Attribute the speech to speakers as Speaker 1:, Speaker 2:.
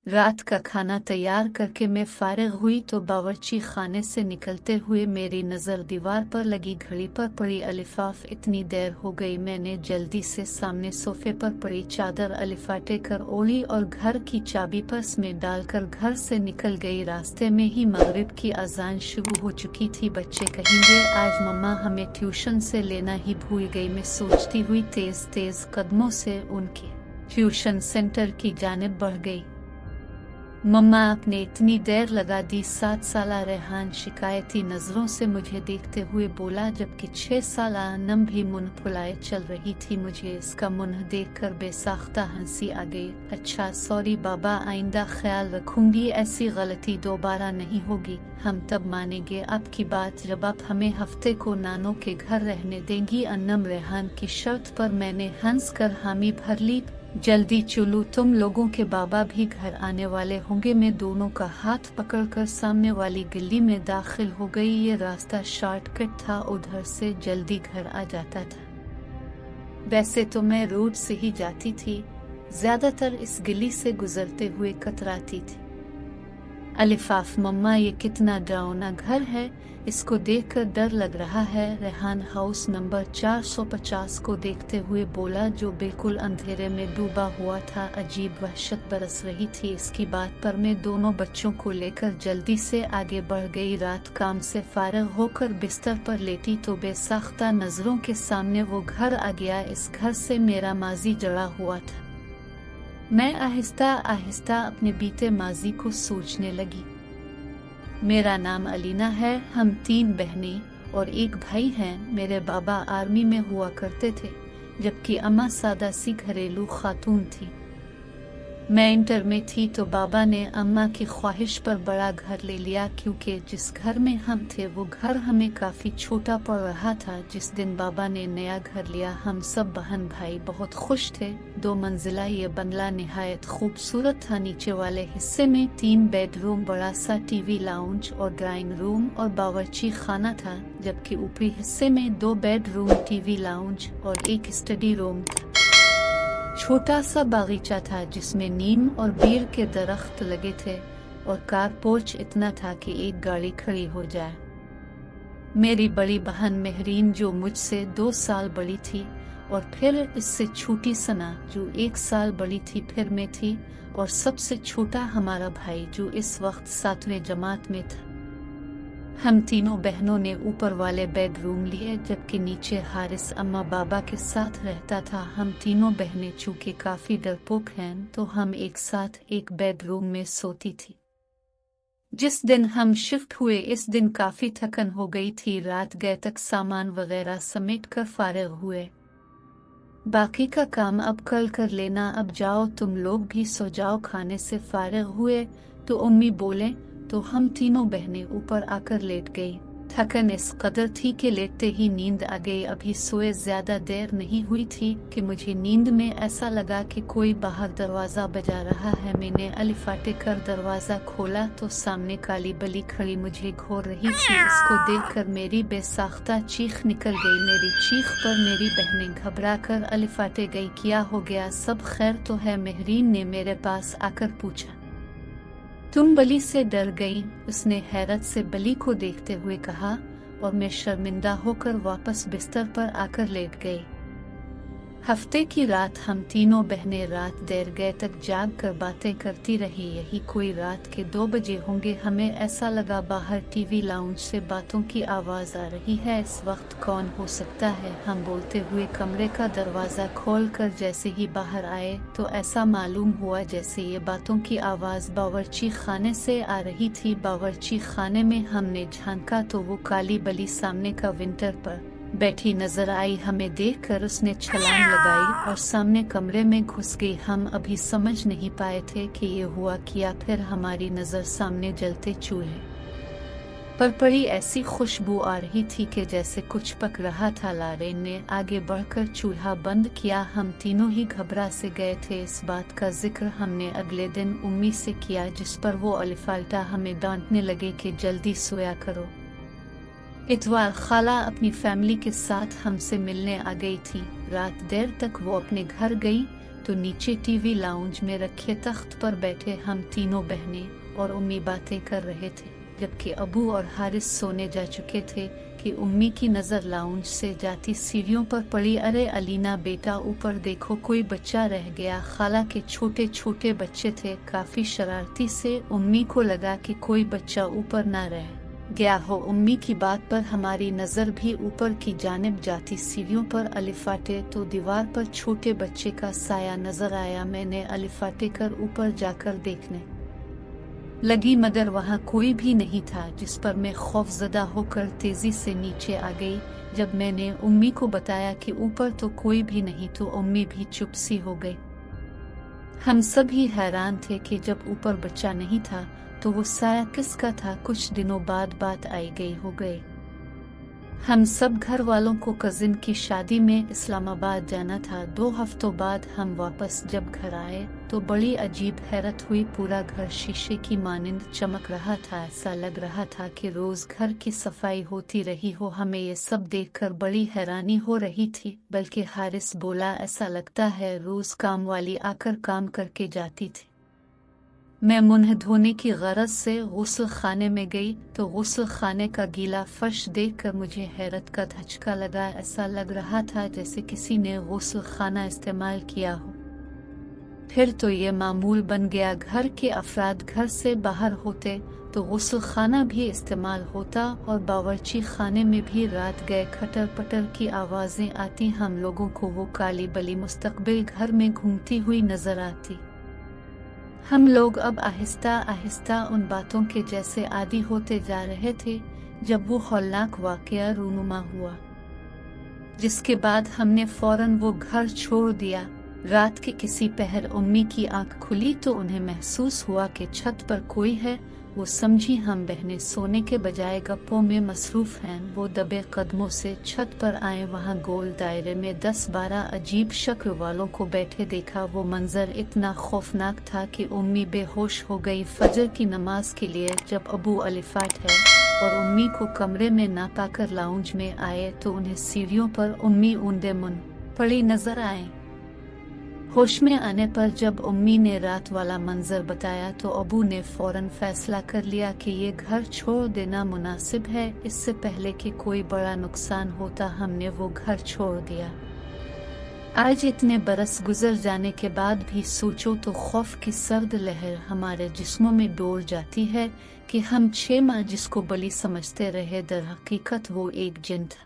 Speaker 1: रात का खाना तैयार करके मैं फारिग हुई तो बावर्ची खाने से निकलते हुए मेरी नज़र दीवार पर लगी घड़ी पर पड़ी। अलिफाफ इतनी देर हो गई। मैंने जल्दी से सामने सोफे पर पड़ी चादर अलिफाटे कर ओढ़ी और घर की चाबी पर्स में डालकर घर से निकल गई। रास्ते में ही मगरिब की अजान शुरू हो चुकी थी। बच्चे कहेंगे आज मम्मा हमें ट्यूशन से लेना ही भूल गई, मैं सोचती हुई तेज तेज कदमों से उनके ट्यूशन सेंटर की जानिब बढ़ गई। मम्मा आपने इतनी देर लगा दी। 7 साला रेहान शिकायती नजरों से मुझे देखते हुए बोला, जबकि 6 साला अनम भी मुंह फुलाए चल रही थी। मुझे इसका मुंह देखकर बेसाख्ता हंसी आ गई। अच्छा सॉरी बाबा, आइंदा ख्याल रखूंगी, ऐसी गलती दोबारा नहीं होगी। हम तब मानेंगे आपकी बात जब आप हमें हफ्ते को नानों के घर रहने देंगी। अनम रेहान की शर्त पर मैंने हंस कर हामी भर ली। जल्दी चलो, तुम लोगों के बाबा भी घर आने वाले होंगे। मैं दोनों का हाथ पकड़कर सामने वाली गली में दाखिल हो गई। ये रास्ता शॉर्टकट था, उधर से जल्दी घर आ जाता था। वैसे तो मैं रोड से ही जाती थी, ज्यादातर इस गली से गुजरते हुए कतराती थी। अलिफाफ मम्मा ये कितना डरावना घर है, इसको देखकर डर लग रहा है। रेहान हाउस नंबर 450 को देखते हुए बोला, जो बिल्कुल अंधेरे में डूबा हुआ था। अजीब वहशत बरस रही थी इसकी बात पर। मैं दोनों बच्चों को लेकर जल्दी से आगे बढ़ गई। रात काम से फारिग होकर बिस्तर पर लेटी तो बेसाख्ता नजरों के सामने वो घर आ गया। इस घर से मेरा माजी जड़ा हुआ था। मैं आहिस्ता आहिस्ता अपने बीते माजी को सोचने लगी। मेरा नाम अलीना है, हम 3 बहनें और 1 भाई हैं। मेरे बाबा आर्मी में हुआ करते थे, जबकि अम्मा सादा सी घरेलू खातून थी। मैं इंटर में थी तो बाबा ने अम्मा की ख्वाहिश पर बड़ा घर ले लिया, क्योंकि जिस घर में हम थे वो घर हमें काफ़ी छोटा पड़ रहा था। जिस दिन बाबा ने नया घर लिया हम सब बहन भाई बहुत खुश थे। 2 मंजिला ये बंगला निहायत खूबसूरत था। नीचे वाले हिस्से में 3 बेडरूम, बड़ा सा टीवी लाउंज और ड्राइंग रूम और बावर्ची खाना था, जबकि ऊपरी हिस्से में 2 बेडरूम, टीवी लाउंज और 1 स्टडी रूम था। छोटा सा बागीचा था जिसमें नीम और बीर के दरख्त लगे थे और कार पोर्च इतना था कि एक गाड़ी खड़ी हो जाए। मेरी बड़ी बहन मेहरीन जो मुझसे 2 साल बड़ी थी, और फिर इससे छोटी सना जो 1 साल बड़ी थी, फिर मैं थी, और सबसे छोटा हमारा भाई जो इस वक्त 7वीं जमात में था। हम तीनों बहनों ने ऊपर वाले बेडरूम लिए, जबकि नीचे हारिस अम्मा बाबा के साथ रहता था। हम तीनों बहनें चूंकि काफी डरपोक हैं तो हम एक साथ एक बेडरूम में सोती थी। जिस दिन हम शिफ्ट हुए इस दिन काफी थकन हो गई थी। रात गए तक सामान वगैरह समेट कर फारिग हुए। बाकी का काम अब कल कर लेना, अब जाओ तुम लोग भी सो जाओ। खाने से फारिग हुए तो अम्मी बोले तो हम तीनों बहनें ऊपर आकर लेट गई। थकन इस कदर थी कि लेटते ही नींद आ गई। अभी सोए ज्यादा देर नहीं हुई थी कि मुझे नींद में ऐसा लगा कि कोई बाहर दरवाजा बजा रहा है। मैंने अलिफाटे कर दरवाजा खोला तो सामने काली बली खड़ी मुझे घोर रही थी। इसको देखकर मेरी बेसाख्ता चीख निकल गई। मेरी चीख पर मेरी बहनें घबरा कर अलिफाटे गई। क्या हो गया, सब खैर तो है? मेहरीन ने मेरे पास आकर पूछा। तुम बली से डर गई? उसने हैरत से बली को देखते हुए कहा, और मैं शर्मिंदा होकर वापस बिस्तर पर आकर लेट गई। हफ्ते की रात हम तीनों बहनें रात देर गए तक जाग कर बातें करती रही। यही कोई रात के 2 बजे होंगे। हमें ऐसा लगा बाहर टीवी लाउंज से बातों की आवाज आ रही है। इस वक्त कौन हो सकता है? हम बोलते हुए कमरे का दरवाजा खोलकर जैसे ही बाहर आए तो ऐसा मालूम हुआ जैसे ये बातों की आवाज बावर्ची खाने से आ रही थी। बावर्ची खाने में हमने झांका तो वो काली बली सामने का विंटर पर बैठी नजर आई। हमें देखकर उसने छलांग लगाई और सामने कमरे में घुस गई। हम अभी समझ नहीं पाए थे कि ये हुआ क्या। फिर हमारी नजर सामने जलते चूल्हे पर पड़ी। ऐसी खुशबू आ रही थी कि जैसे कुछ पक रहा था। लारेन ने आगे बढ़कर चूल्हा बंद किया। हम तीनों ही घबरा से गए थे। इस बात का जिक्र हमने अगले दिन उम्मी से किया, जिस पर वो अलिफाल्टा हमें डांटने लगे कि जल्दी सोया करो। इतवार खाला अपनी फैमिली के साथ हमसे मिलने आ गई थी। रात देर तक वो अपने घर गई तो नीचे टीवी लाउंज में रखे तख्त पर बैठे हम तीनों बहनें और उम्मी बातें कर रहे थे, जबकि अबू और हारिस सोने जा चुके थे कि उम्मी की नज़र लाउंज से जाती सीढ़ियों पर पड़ी। अरे अलीना बेटा, ऊपर देखो, कोई बच्चा रह गया। खाला के छोटे छोटे बच्चे थे, काफ़ी शरारती से। उम्मी को लगा कि कोई बच्चा ऊपर ना रह गया हो। उम्मी की बात पर हमारी नज़र भी ऊपर की जानिब जाती सीढ़ियों पर अलिफाटे तो दीवार पर छोटे बच्चे का साया नजर आया। मैंने अलिफाटे कर ऊपर जाकर देखने लगी, मगर वहाँ कोई भी नहीं था, जिस पर मैं खौफजदा होकर तेजी से नीचे आ गई। जब मैंने उम्मी को बताया कि ऊपर तो कोई भी नहीं, तो उम्मी भी चुप सी हो गई। हम सभी हैरान थे कि जब ऊपर बच्चा नहीं था तो वो साया किसका था। कुछ दिनों बाद बात आई गई हो गई। हम सब घर वालों को कजिन की शादी में इस्लामाबाद जाना था। 2 हफ्तों बाद हम वापस जब घर आए तो बड़ी अजीब हैरत हुई। पूरा घर शीशे की मानिंद चमक रहा था। ऐसा लग रहा था कि रोज घर की सफाई होती रही हो। हमें ये सब देखकर बड़ी हैरानी हो रही थी। बल्कि हारिस बोला, ऐसा लगता है रोज काम वाली आकर काम करके जाती थी। मैं मुंह धोने की गरज से गुस्ल खाने में गई तो गुस्ल खाने का गीला फर्श देखकर मुझे हैरत का धचका लगा। ऐसा लग रहा था जैसे किसी ने गुस्ल खाना इस्तेमाल किया हो। फिर तो ये मामूल बन गया, घर के अफराद घर से बाहर होते तो गुस्ल खाना भी इस्तेमाल होता और बावर्ची खाने में भी रात गए खटर पटर की आवाज़ें आती। हम लोगों को वो काली बली मुस्तकबिल घर में घूमती हुई नजर आती। हम लोग अब आहिस्ता आहिस्ता उन बातों के जैसे आदी होते जा रहे थे। जब वो हौलनाक वाक़या रूनुमा हुआ, जिसके बाद हमने फौरन वो घर छोड़ दिया। रात के किसी पहर उम्मी की आंख खुली तो उन्हें महसूस हुआ कि छत पर कोई है। वो समझी हम बहनें सोने के बजाय गप्पों में मसरूफ हैं। वो दबे कदमों से छत पर आए। वहाँ गोल दायरे में 10-12 अजीब शक्ल वालों को बैठे देखा। वो मंजर इतना खौफनाक था कि उम्मी बेहोश हो गई। फजर की नमाज के लिए जब अबू अलिफाट है और उम्मी को कमरे में ना पाकर लाउंज में आए तो उन्हें सीढ़ियों पर उम्मी ऊंधे मुन पड़ी नजर आए। होश में आने पर जब उम्मी ने रात वाला मंजर बताया तो अबू ने फौरन फैसला कर लिया कि ये घर छोड़ देना मुनासिब है। इससे पहले कि कोई बड़ा नुकसान होता हमने वो घर छोड़ दिया। आज इतने बरस गुजर जाने के बाद भी सोचो तो खौफ की सर्द लहर हमारे जिस्मों में डोल जाती है कि हम 6 माह जिसको बली समझते रहे, दर हकीकत वो एक जिन था।